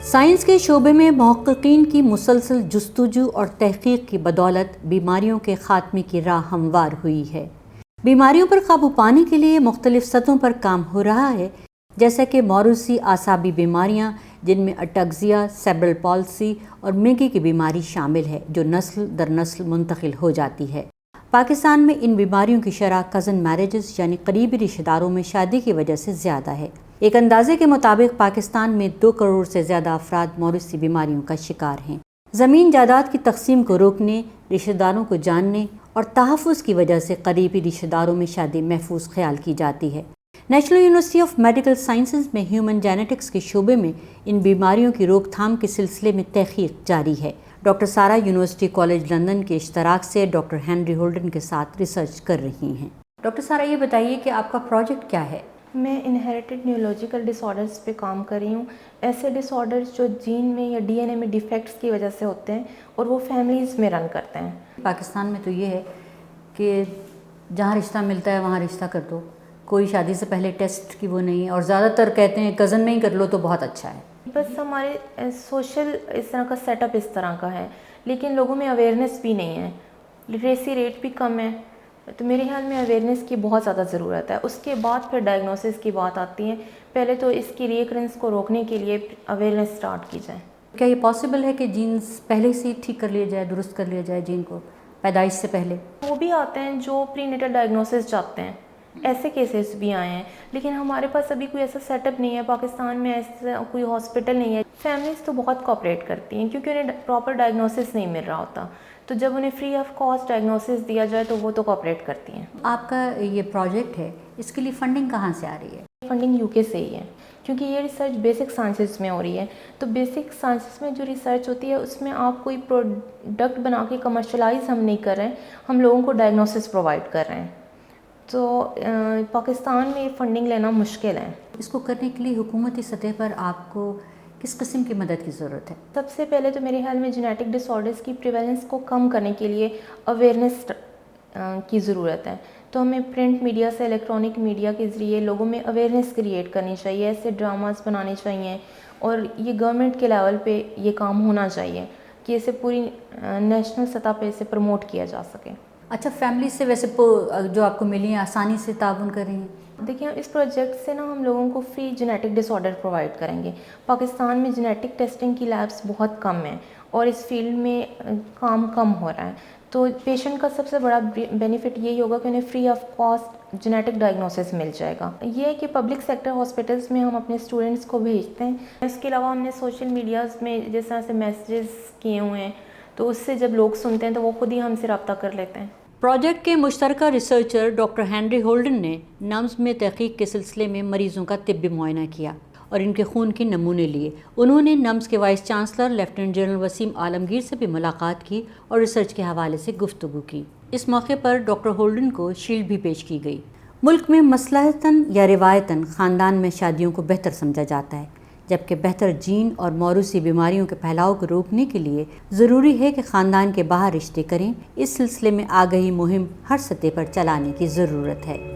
Science کے شعبے میں محققین کی مسلسل جستجو اور تحقیق کی بدولت بیماریوں کے خاتمے کی راہ ہموار ہوئی ہے۔ بیماریوں پر قابو پانے کے لیے مختلف سطحوں پر کام ہو رہا ہے، جیسا کہ موروثی اعصابی بیماریاں جن میں اٹیکسیا، سیریبرل پالسی اور میگی کی بیماری شامل ہے، جو نسل در نسل منتقل ہو جاتی ہے۔ پاکستان میں ان بیماریوں کی شرح کزن میرجز یعنی قریبی رشتہ داروں میں شادی کی وجہ سے زیادہ ہے۔ ایک اندازے کے مطابق پاکستان میں 2 کروڑ سے زیادہ افراد موروثی بیماریوں کا شکار ہیں۔ زمین جائیداد کی تقسیم کو روکنے، رشتہ داروں کو جاننے اور تحفظ کی وجہ سے قریبی رشتہ داروں میں شادی محفوظ خیال کی جاتی ہے۔ National university of medical sciences میں ہیومن جینیٹکس کے شعبے میں ان بیماریوں کی روک تھام کے سلسلے میں تحقیق جاری ہے۔ Doctor Sarah University College London کے اشتراک سے ڈاکٹر ہنری ہولڈن کے ساتھ ریسرچ کر رہی ہیں۔ ڈاکٹر سارہ، یہ بتائیے کہ آپ کا پروجیکٹ کیا ہے؟ میں انہیریٹڈ نیورولوجیکل ڈس آرڈرز پہ کام کر رہی ہوں، ایسے ڈس آرڈرز جو جین میں یا ڈی این اے میں ڈیفیکٹس کی وجہ سے ہوتے ہیں اور وہ فیملیز میں رن کرتے ہیں۔ پاکستان میں تو یہ ہے کہ جہاں رشتہ ملتا ہے وہاں رشتہ کر دو، کوئی شادی سے پہلے ٹیسٹ کی وہ نہیں ہے، اور زیادہ تر کہتے ہیں کزن میں ہی کر لو تو بہت اچھا ہے۔ بس ہمارے سوشل اس طرح کا سیٹ اپ اس طرح کا ہے، لیکن لوگوں میں اویئرنیس بھی نہیں ہے، لٹریسی ریٹ بھی کم ہے، تو میرے خیال میں اویئرنیس کی بہت زیادہ ضرورت ہے۔ اس کے بعد پھر ڈائگنوسس کی بات آتی ہے، پہلے تو اس کی ریکرنس کو روکنے کے لیے اویئرنیس سٹارٹ کی جائے۔ کیا یہ پاسبل ہے کہ جینز پہلے سے ٹھیک کر لیا جائے، درست کر لیا جائے جین کو پیدائش سے پہلے؟ وہ بھی آتے ہیں جو پری نیٹل ڈائگنوسس چاہتے ہیں، ایسے کیسز بھی آئے ہیں، لیکن ہمارے پاس ابھی کوئی ایسا سیٹ اپ نہیں ہے، پاکستان میں ایسا کوئی ہاسپٹل نہیں ہے۔ فیملیز تو بہت کوآپریٹ کرتی ہیں کیونکہ انہیں پراپر ڈائگنوسس نہیں مل رہا ہوتا، تو جب انہیں فری آف کاسٹ ڈائگنوسس دیا جائے تو وہ تو کوآپریٹ کرتی ہیں۔ آپ کا یہ پروجیکٹ ہے، اس کے لیے فنڈنگ کہاں سے آ رہی ہے؟ فنڈنگ UK سے ہی ہے، کیونکہ یہ ریسرچ بیسک سائنسز میں ہو رہی ہے، تو بیسک سائنسز میں جو ریسرچ ہوتی ہے اس میں آپ کوئی پروڈکٹ بنا کے کمرشلائز ہم نہیں کر رہے ہیں، ہم لوگوں کو ڈائگنوسس پرووائڈ کر رہے ہیں، تو پاکستان میں فنڈنگ لینا مشکل ہے۔ اس کو کرنے کے لیے حکومتی سطح پر آپ کو کس قسم کی مدد کی ضرورت ہے؟ سب سے پہلے تو میرے خیال میں جینیٹک ڈس آرڈرز کی پریویلنس کو کم کرنے کے لیے اویئرنیس کی ضرورت ہے، تو ہمیں پرنٹ میڈیا سے الیکٹرانک میڈیا کے ذریعے لوگوں میں اویئرنیس کریٹ کرنی چاہیے، ایسے ڈراماز بنانے چاہیے، اور یہ گورنمنٹ کے لیول پہ یہ کام ہونا چاہیے کہ اسے پوری نیشنل سطح پہ اسے پروموٹ کیا جا سکے۔ اچھا، فیملی سے ویسے جو آپ کو ملی ہیں آسانی سے تعاون کر رہی ہیں؟ دیکھیں، اس پروجیکٹ سے نا ہم لوگوں کو فری جینیٹک ڈس آرڈر پرووائڈ کریں گے۔ پاکستان میں جینیٹک ٹیسٹنگ کی لیبس بہت کم ہیں اور اس فیلڈ میں کام کم ہو رہا ہے، تو پیشنٹ کا سب سے بڑا بینیفٹ یہی ہوگا کہ انہیں free of cost genetic diagnosis مل جائے گا۔ یہ ہے کہ پبلک سیکٹر ہاسپٹلس میں ہم اپنے اسٹوڈنٹس کو بھیجتے ہیں، اس کے علاوہ ہم نے سوشل میڈیاز میں جس طرح سے میسیجز کیے ہوئے ہیں، تو اس سے جب لوگ سنتے ہیں تو وہ خود ہی ہم سے رابطہ کر لیتے ہیں۔ پروجیکٹ کے مشترکہ ریسرچر ڈاکٹر ہنری ہولڈن نے نمز میں تحقیق کے سلسلے میں مریضوں کا طبی معائنہ کیا اور ان کے خون کے نمونے لیے۔ انہوں نے نمز کے vice chancellor lieutenant general Waseem Alamgir سے بھی ملاقات کی اور ریسرچ کے حوالے سے گفتگو کی۔ اس موقع پر ڈاکٹر ہولڈن کو شیلڈ بھی پیش کی گئی۔ ملک میں مصلحتاً یا روایتاً خاندان میں شادیوں کو بہتر سمجھا جاتا ہے، جبکہ بہتر جین اور موروثی بیماریوں کے پھیلاؤ کو روکنے کے لیے ضروری ہے کہ خاندان کے باہر رشتے کریں۔ اس سلسلے میں آگہی مہم ہر سطح پر چلانے کی ضرورت ہے۔